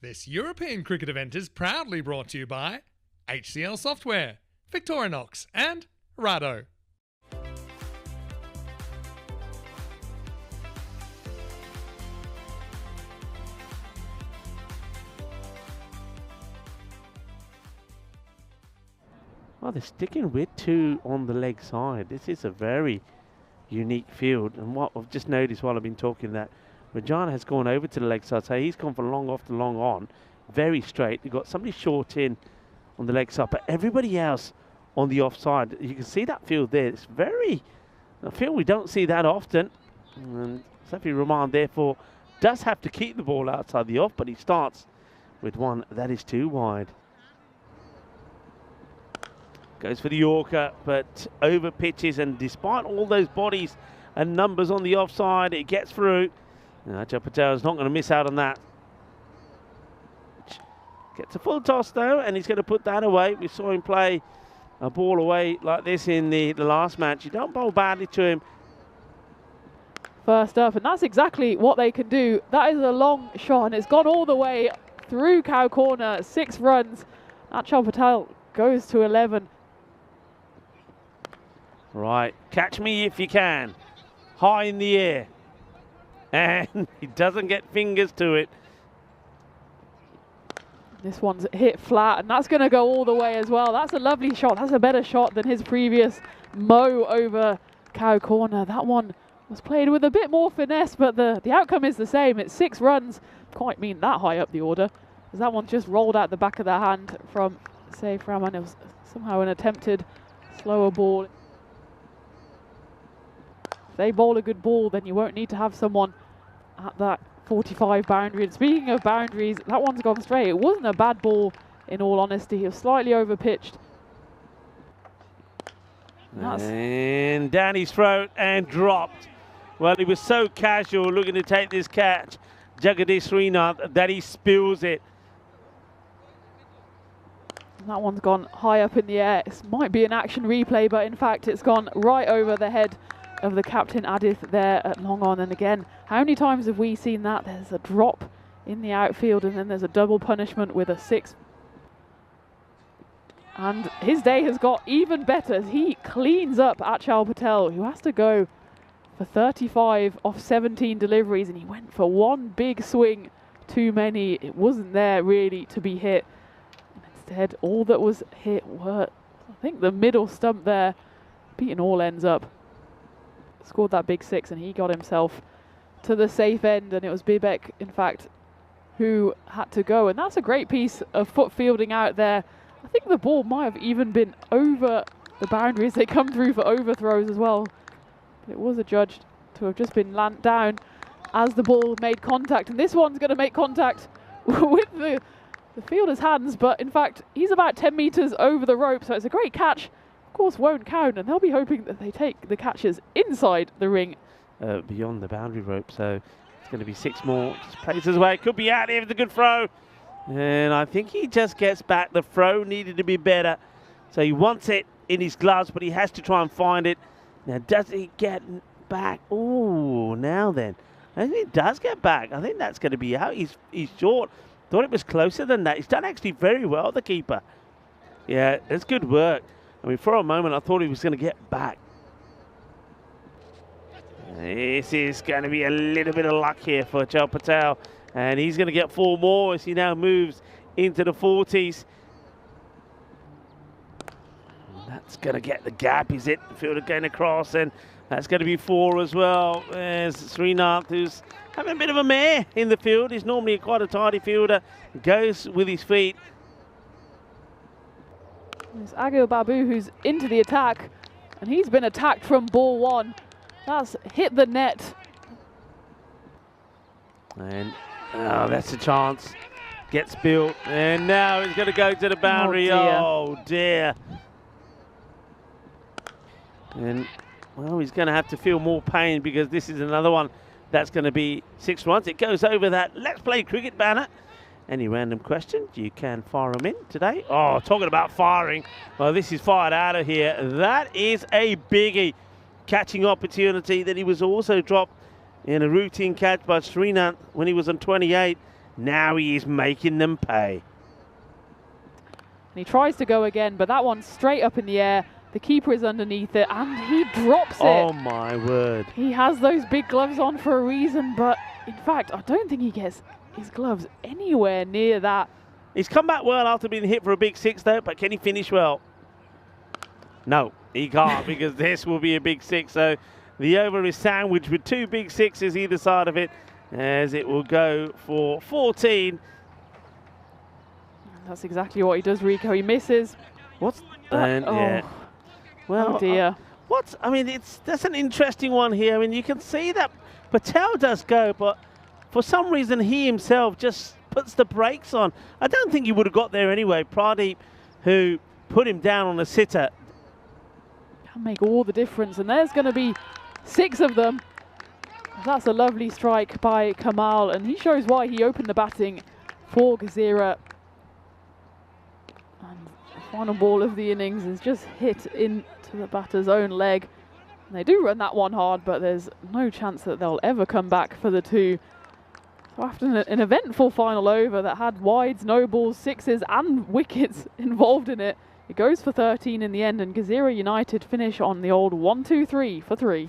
This European cricket event is proudly brought to you by HCL Software, Victorinox and Rado. Well, they're sticking with two on the leg side. This is a very unique field. And what I've just noticed while I've been talking that Rajana has gone over to the leg side. So he's gone from long off to long on. Very straight. They've got somebody short in on the leg side. But everybody else on the offside. You can see that field there. It's a field we don't see that often. And Safi Rahman, therefore, does have to keep the ball outside the off. But he starts with one that is too wide. Goes for the Yorker, but over pitches, and despite all those bodies and numbers on the offside, it gets through. Ajay Patel is not going to miss out on that. Gets a full toss though, and he's going to put that away. We saw him play a ball away like this in the last match. You don't bowl badly to him. First up, and that's exactly what they can do. That is a long shot, and it's gone all the way through cow corner. 6 runs. Ajay Patel goes to 11. Right, catch me if you can. High in the air. And he doesn't get fingers to it. This one's hit flat, and that's going to go all the way as well. That's a lovely shot. That's a better shot than his previous mow over cow corner. That one was played with a bit more finesse, but the outcome is the same. It's 6 runs. Quite mean that high up the order. As that one just rolled out the back of the hand from Saif Rahman. It was somehow an attempted slower ball. If they bowl a good ball, then you won't need to have someone at that 45 boundary. And speaking of boundaries, that one's gone straight. It wasn't a bad ball, in all honesty. He was slightly over pitched. And down his throat and dropped. Well, he was so casual looking to take this catch, Jagadish Srinath, that he spills it. That one's gone high up in the air. It might be an action replay, but in fact it's gone right over the head of the captain Adith there at long on. And again, how many times have we seen that? There's a drop in the outfield, and then there's a double punishment with a 6. And his day has got even better as he cleans up Ajay Patel, who has to go for 35 off 17 deliveries, and he went for one big swing too many. It wasn't there really to be hit. And instead, all that was hit were, I think, the middle stump there, beating all ends up. Scored that big 6, and he got himself to the safe end, and it was Bibek, in fact, who had to go. And that's a great piece of foot fielding out there. I think the ball might have even been over the boundaries. They come through for overthrows as well. But it was adjudged to have just been landed down as the ball made contact. And this one's going to make contact with the fielder's hands, but in fact, he's about 10 meters over the rope, so it's a great catch. Of course, won't count, and they'll be hoping that they take the catches inside the ring. Beyond the boundary rope, so it's going to be 6 more. Just plays his way, could be out here with a good throw. And I think he just gets back. The throw needed to be better. So he wants it in his gloves, but he has to try and find it. Now, does he get back? Oh, now then. I think he does get back. I think that's going to be out. He's short. Thought it was closer than that. He's done actually very well, the keeper. Yeah, it's good work. I mean, for a moment, I thought he was going to get back. This is going to be a little bit of luck here for Ajay Patel. And he's going to get 4 more as he now moves into the 40s. That's going to get the gap, is it? The fielder going across, and that's going to be 4 as well. There's Srinath, who's having a bit of a mare in the field. He's normally quite a tidy fielder. Goes with his feet. There's Agil Babu, who's into the attack, and he's been attacked from ball 1. That's hit the net. And that's a chance. Gets built, and now he's going to go to the boundary. Oh dear. And well, he's going to have to feel more pain, because this is another one that's going to be 6 runs. It goes over that Let's Play Cricket banner. Any random questions, you can fire them in today. Oh, talking about firing. Well, this is fired out of here. That is a biggie. Catching opportunity that he was also dropped in a routine catch by Srinath when he was on 28. Now he is making them pay. And he tries to go again, but that one's straight up in the air. The keeper is underneath it, and he drops it. Oh, my word. He has those big gloves on for a reason, but in fact, I don't think he gets his gloves anywhere near that. He's come back well after being hit for a big six, though, but can he finish well? No, he can't, because this will be a big six. So the over is sandwiched with 2 big sixes either side of it, as it will go for 14. That's exactly what he does, Rico. He misses. What's... And, yeah. Well, oh dear. That's an interesting one here. I mean, you can see that Patel does go, but for some reason he himself just puts the brakes on. I don't think he would have got there anyway. Pradeep, who put him down on a sitter. Can make all the difference, and there's going to be 6 of them. That's a lovely strike by Kamal, and he shows why he opened the batting for Gezira. And the final ball of the innings is just hit into the batter's own leg. And they do run that one hard, but there's no chance that they'll ever come back for the 2. So after an eventful final over that had wides, no balls, sixes and wickets involved in it, it goes for 13 in the end, and Gezira United finish on the old 1-2-3 for 3.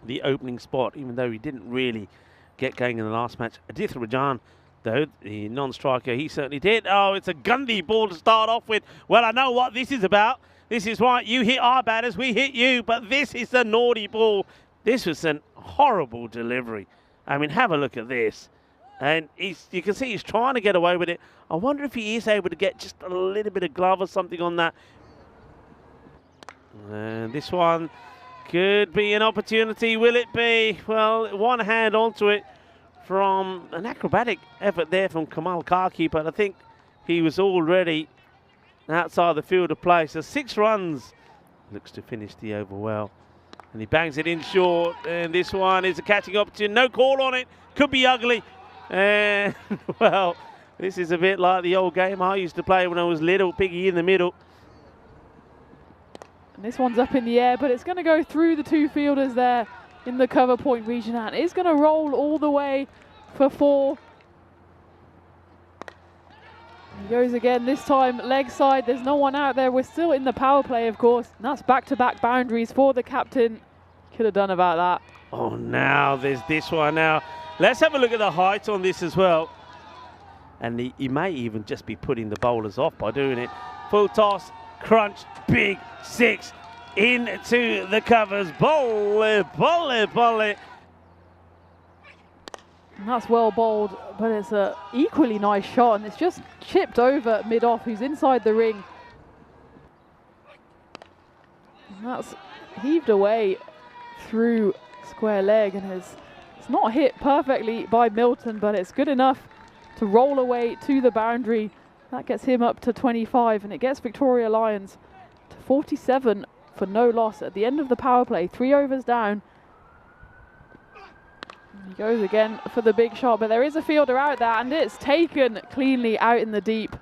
The opening spot, even though he didn't really get going in the last match. Aditya Rajan, though, the non-striker, he certainly did. Oh, it's a Gundy ball to start off with. Well, I know what this is about. This is right. You hit our batters, we hit you, but this is the naughty ball. This was an horrible delivery. I mean, have a look at this. And you can see he's trying to get away with it. I wonder if he is able to get just a little bit of glove or something on that. And this one could be an opportunity. Will it be? Well, one hand onto it from an acrobatic effort there from Kamal Kaki, but I think he was already outside the field of play. So 6 runs. Looks to finish the over well. And he bangs it in short. And this one is a catching opportunity. No call on it. Could be ugly. And, well, this is a bit like the old game I used to play when I was little. Piggy in the middle. And this one's up in the air, but it's going to go through the 2 fielders there in the cover point region, and it's going to roll all the way for 4. He goes again, this time leg side. There's no one out there. We're still in the power play, of course. And that's back-to-back boundaries for the captain. Could have done about that. Oh, now there's this one now. Let's have a look at the height on this as well. And he may even just be putting the bowlers off by doing it. Full toss, crunch, big 6 into the covers. Bowl it, bowl it, bowl it. And that's well bowled, but it's a equally nice shot, and it's just chipped over mid-off, who's inside the ring. And that's heaved away through square leg, and it's not hit perfectly by Milton, but it's good enough to roll away to the boundary. That gets him up to 25, and it gets Victoria Lions to 47 for no loss at the end of the power play. 3 overs down. He goes again for the big shot, but there is a fielder out there, and it's taken cleanly out in the deep.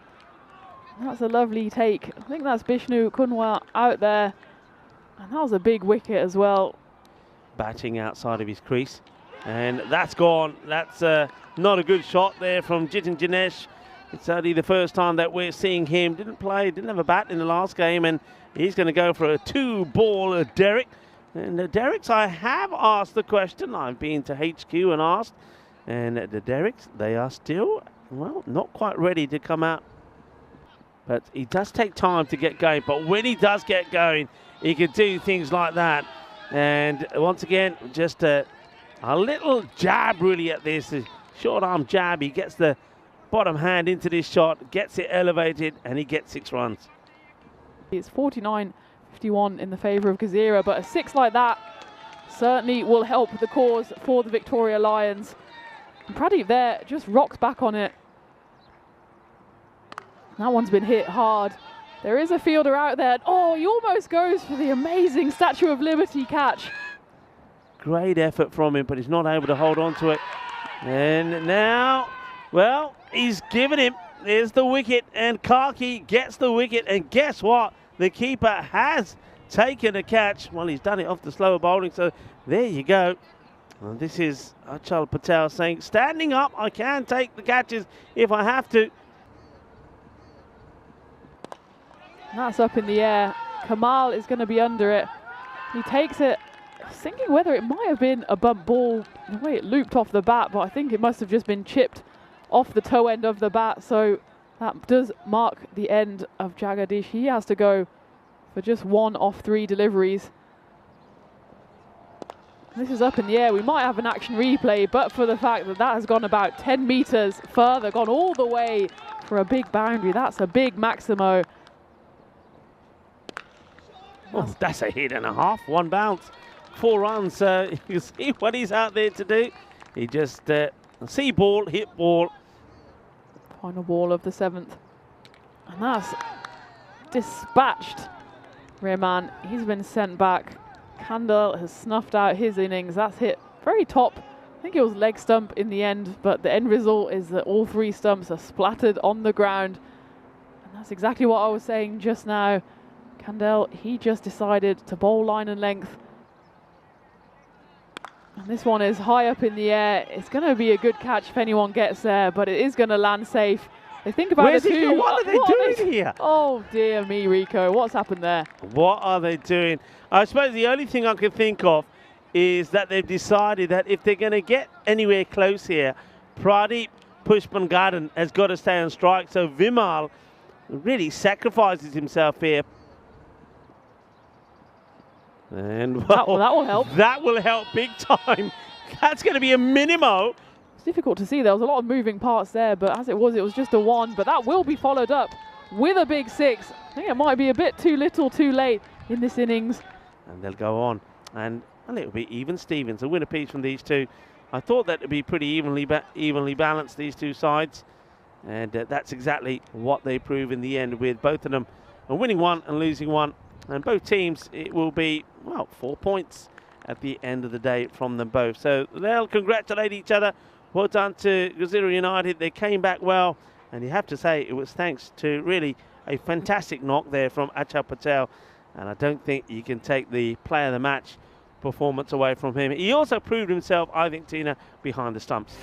That's a lovely take. I think that's Bishnu Kunwa out there, and that was a big wicket as well. Batting outside of his crease, and that's gone. That's not a good shot there from Jitin Jinesh. It's only the first time that we're seeing him. Didn't have a bat in the last game, and he's going to go for a 2-ball Derek. And the Derricks, I have asked the question. I've been to HQ and asked, and the Derricks, they are still, well, not quite ready to come out. But he does take time to get going. But when he does get going, he can do things like that. And once again, just a little jab really at this. A short arm jab. He gets the bottom hand into this shot, gets it elevated, and he gets 6 runs. It's 49-51 in the favour of Gezira, but a 6 like that certainly will help the cause for the Victoria Lions. And Pradeep there just rocks back on it. That one's been hit hard. There is a fielder out there. Oh, he almost goes for the amazing Statue of Liberty catch. Great effort from him, but he's not able to hold on to it. And now, well, he's given him. There's the wicket, and Karki gets the wicket. And guess what? The keeper has taken a catch. Well, he's done it off the slower bowling, so there you go. And this is Achal Patel saying, standing up, I can take the catches if I have to. That's up in the air. Kamal is going to be under it. He takes it, thinking whether it might have been a bump ball, the way it looped off the bat, but I think it must have just been chipped off the toe end of the bat. So that does mark the end of Jagadish. He has to go for just 1 off 3 deliveries. This is up in the air. We might have an action replay, but for the fact that that has gone about 10 meters further, gone all the way for a big boundary. That's a big Maximo. Oh, that's a hit and a half, 1 bounce, 4 runs. You see what he's out there to do. He just see ball, hit ball. Final ball of the 7th. And that's dispatched Rehman. He's been sent back. Kandel has snuffed out his innings. That's hit very top. I think it was leg stump in the end, but the end result is that all 3 stumps are splattered on the ground. And that's exactly what I was saying just now. Kandel, he just decided to bowl line and length. And this one is high up in the air. It's going to be a good catch if anyone gets there, but it is going to land safe. They think about it too. What are they doing here? Oh dear me, Rico. What's happened there? What are they doing? I suppose the only thing I can think of is that they've decided that if they're going to get anywhere close here, Pradeep Pushpangadan has got to stay on strike. So Vimal really sacrifices himself here. And well, that will help. That will help big time. That's going to be a minimo. It's difficult to see. There was a lot of moving parts there, but as it was just a 1. But that will be followed up with a big 6. I think it might be a bit too little, too late in this innings. And they'll go on. And it'll be even Stevens, a win apiece from these two. I thought that would be pretty evenly balanced, these two sides. And that's exactly what they prove in the end, with both of them winning 1 and losing 1. And both teams, it will be, well, 4 points at the end of the day from them both. So they'll congratulate each other. Well done to GZU United. They came back well. And you have to say it was thanks to really a fantastic knock there from Achal Patel. And I don't think you can take the player of the match performance away from him. He also proved himself, I think, Tina, behind the stumps.